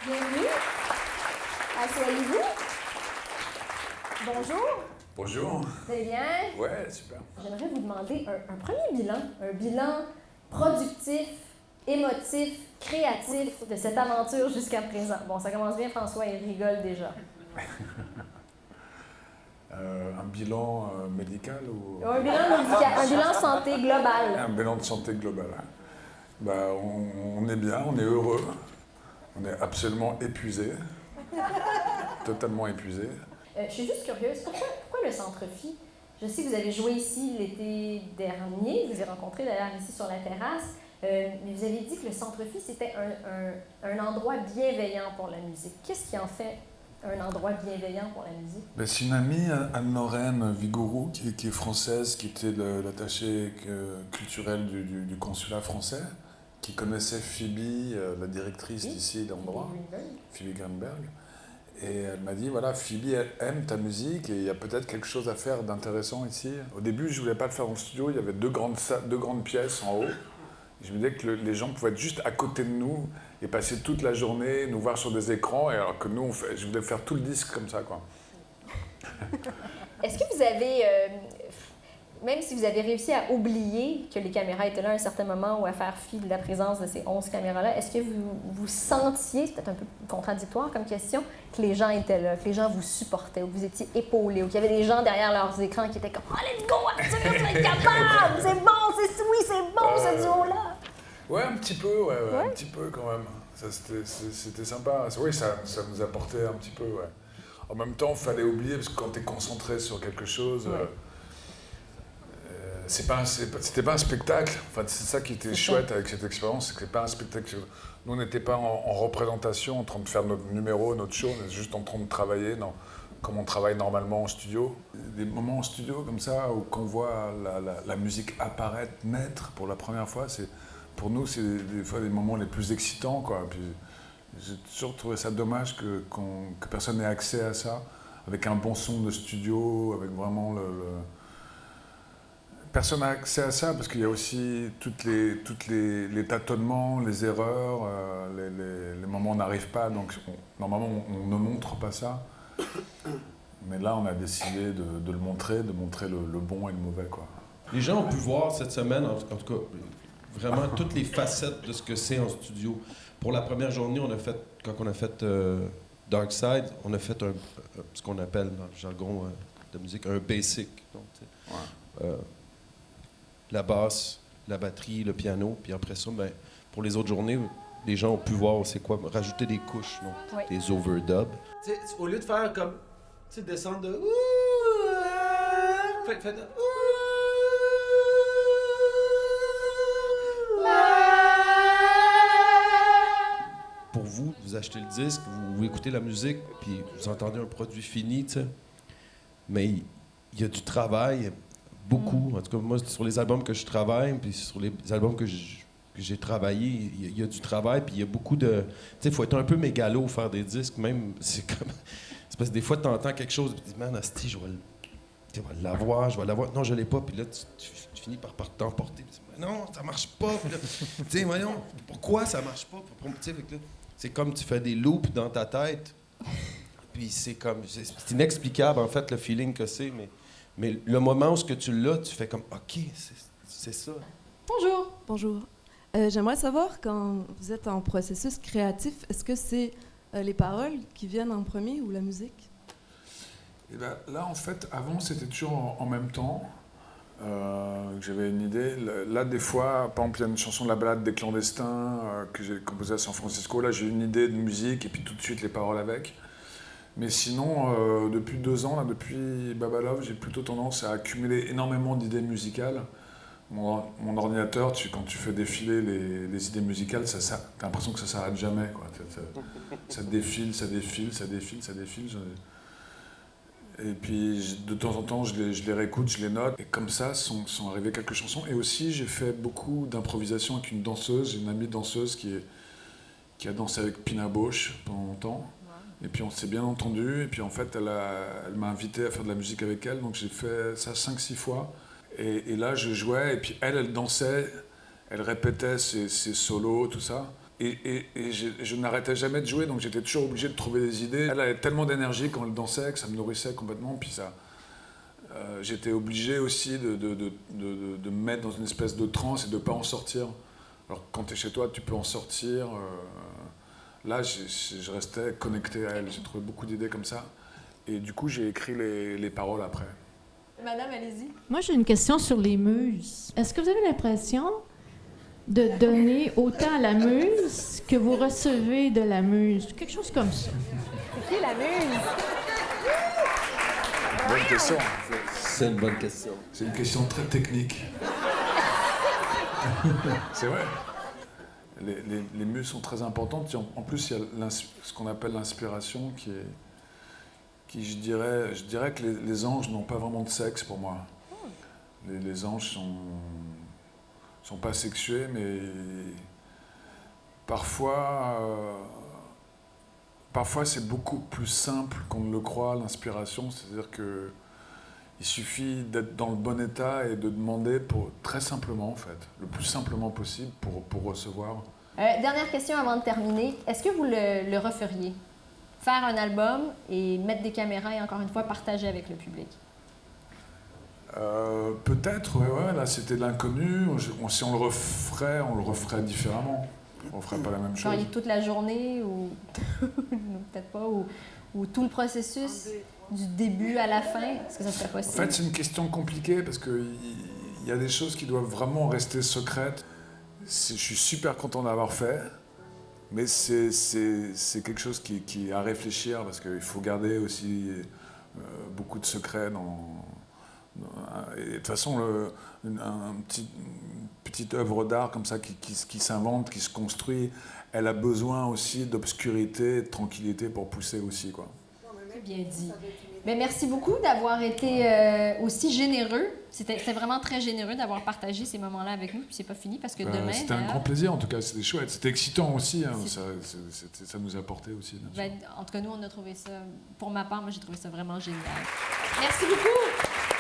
Bienvenue. Asseyez-vous. Bonjour. Bonjour. Vous allez bien? Ouais, super. J'aimerais vous demander un premier bilan. Un bilan productif, émotif, créatif de cette aventure jusqu'à présent. Bon, ça commence bien, François, il rigole déjà. Un bilan médical ou... Un bilan médical, un bilan santé global. Un bilan de santé globale. Bah, on est bien, on est heureux, on est absolument épuisé, totalement épuisé. Je suis juste curieuse, pourquoi le Centre Phi? Je sais que vous avez joué ici l'été dernier, vous avez rencontré d'ailleurs ici sur la terrasse, mais vous avez dit que le Centre Phi, c'était un endroit bienveillant pour la musique. Qu'est-ce qui en fait un endroit bienveillant pour la musique? Ben, c'est une amie, Anne-Lorraine Vigourou, qui est française, qui était l'attachée culturelle du consulat français, qui connaissait Phoebe, la directrice d'ici, d'endroit, Phoebe Greenberg. Et elle m'a dit, voilà, Phoebe elle aime ta musique et il y a peut-être quelque chose à faire d'intéressant ici. Au début, je ne voulais pas le faire en studio, il y avait deux grandes pièces en haut. Et je me disais que les gens pouvaient être juste à côté de nous et passer toute la journée, nous voir sur des écrans, et alors que nous, je voulais faire tout le disque comme ça, quoi. Est-ce que vous avez, même si vous avez réussi à oublier que les caméras étaient là à un certain moment ou à faire fi de la présence de ces 11 caméras-là, est-ce que vous sentiez, c'est peut-être un peu contradictoire comme question, que les gens étaient là, que les gens vous supportaient, ou que vous étiez épaulés, ou qu'il y avait des gens derrière leurs écrans qui étaient comme « Oh, let's go, Arthur, tu vas être capable! C'est bon, c'est bon, ce duo-là! » Ouais, un petit peu, ouais, un petit peu quand même. C'était sympa. Oui, ça nous apportait un petit peu, ouais. En même temps, il fallait oublier, parce que quand tu es concentré sur quelque chose, c'était pas un spectacle. Enfin, c'est ça qui était chouette avec cette expérience, c'est que c'est pas un spectacle. Nous, on n'était pas en représentation, en train de faire notre numéro, notre show, on était juste en train de travailler comme on travaille normalement en studio. Des moments en studio comme ça, où on voit la musique apparaître, naître pour la première fois, pour nous, c'est des fois les moments les plus excitants, quoi. Puis, j'ai toujours trouvé ça dommage que personne n'ait accès à ça, avec un bon son de studio, avec vraiment Personne n'a accès à ça parce qu'il y a aussi tous les tâtonnements, les erreurs, les moments où on n'arrive pas, donc normalement on ne montre pas ça. Mais là on a décidé de le montrer, de montrer le bon et le mauvais, quoi. Les gens ont pu voir cette semaine, en tout cas, vraiment toutes les facettes de ce que c'est en studio. Pour la première journée, quand on a fait Dark Side, on a fait ce qu'on appelle dans le jargon de musique un basic. Donc, la basse, la batterie, le piano, puis après ça, ben, pour les autres journées, les gens ont pu voir c'est quoi, rajouter des couches, donc, des overdubs. T'sais, au lieu de faire comme, descendre de faites de Pour vous, vous achetez le disque, vous écoutez la musique, puis vous entendez un produit fini, tu sais. Mais il y a du travail, beaucoup. En tout cas, moi, sur les albums que je travaille, puis sur les albums que j'ai travaillé, il y a du travail, puis il y a beaucoup de... Tu sais, il faut être un peu mégalo, faire des disques, même, c'est comme... C'est parce que des fois, tu entends quelque chose, et tu dis, man, asti, je vais l'avoir. Non, je l'ai pas, puis là, tu finis par t'emporter. Tu dis, non, ça marche pas. Tu sais, voyons, pourquoi ça marche pas? C'est comme tu fais des loops dans ta tête, puis c'est inexplicable, en fait, le feeling que c'est, mais le moment où ce que tu l'as, tu fais comme, OK, c'est ça. Bonjour. Bonjour. J'aimerais savoir, quand vous êtes en processus créatif, est-ce que c'est les paroles qui viennent en premier ou la musique? Et là, en fait, avant, c'était toujours en même temps. J'avais une idée. Là, des fois, par exemple, il y a une chanson de la balade des clandestins que j'ai composée à San Francisco. Là, j'ai une idée de musique et puis tout de suite les paroles avec. Mais sinon, depuis 2 ans, là, depuis Babalove, j'ai plutôt tendance à accumuler énormément d'idées musicales. Mon ordinateur, quand tu fais défiler les idées musicales, t'as l'impression que ça s'arrête jamais, quoi. Ça défile, ça défile, ça défile, ça défile. Et puis de temps en temps, je les réécoute, je les note. Et comme ça, sont arrivées quelques chansons. Et aussi, j'ai fait beaucoup d'improvisation avec une danseuse, une amie danseuse qui a dansé avec Pina Bausch pendant longtemps. Et puis on s'est bien entendu. Et puis en fait, elle m'a invité à faire de la musique avec elle. Donc j'ai fait ça 5-6 fois. Et là, je jouais. Et puis elle dansait. Elle répétait ses solos, tout ça. et je n'arrêtais jamais de jouer, donc j'étais toujours obligé de trouver des idées. Elle avait tellement d'énergie quand elle dansait que ça me nourrissait complètement. Puis j'étais obligé aussi de me mettre dans une espèce de transe et de ne pas en sortir. Alors quand tu es chez toi, tu peux en sortir. Là, je restais connecté à elle. J'ai trouvé beaucoup d'idées comme ça. Et du coup, j'ai écrit les paroles après. Madame, allez-y. Moi, j'ai une question sur les muses. Est-ce que vous avez l'impression de donner autant à la muse que vous recevez de la muse? Quelque chose comme ça. Qui la muse? Bonne question. C'est une bonne question. C'est une question très technique. C'est vrai. Les muses sont très importantes. En plus, il y a ce qu'on appelle l'inspiration qui je dirais que les anges n'ont pas vraiment de sexe pour moi. Les anges sont pas sexués, mais parfois c'est beaucoup plus simple qu'on ne le croit, l'inspiration. C'est-à-dire que il suffit d'être dans le bon état et de demander très simplement, en fait, le plus simplement possible pour recevoir. Dernière question avant de terminer. Est-ce que vous le referiez? Faire un album et mettre des caméras et encore une fois partager avec le public? Peut-être, ouais, là c'était de l'inconnu. Si on le referait différemment. On ne ferait pas la même chose. Feriez toute la journée ou peut-être pas, ou tout le processus du début à la fin? Est-ce que ça serait possible? En fait, c'est une question compliquée parce qu'il y a des choses qui doivent vraiment rester secrètes. Je suis super content d'avoir fait, mais c'est quelque chose qui est à réfléchir parce qu'il faut garder aussi beaucoup de secrets et de toute façon, une petite œuvre d'art comme ça qui s'invente, qui se construit, elle a besoin aussi d'obscurité, de tranquillité pour pousser aussi, quoi. Bien dit. Mais merci beaucoup d'avoir été aussi généreux. C'était vraiment très généreux d'avoir partagé ces moments-là avec nous. Puis c'est pas fini parce que demain... C'était un grand plaisir, en tout cas. C'était chouette. C'était excitant aussi. Hein. Ça nous apportait aussi. En tout cas, nous, on a trouvé ça... Pour ma part, moi, j'ai trouvé ça vraiment génial. Merci beaucoup!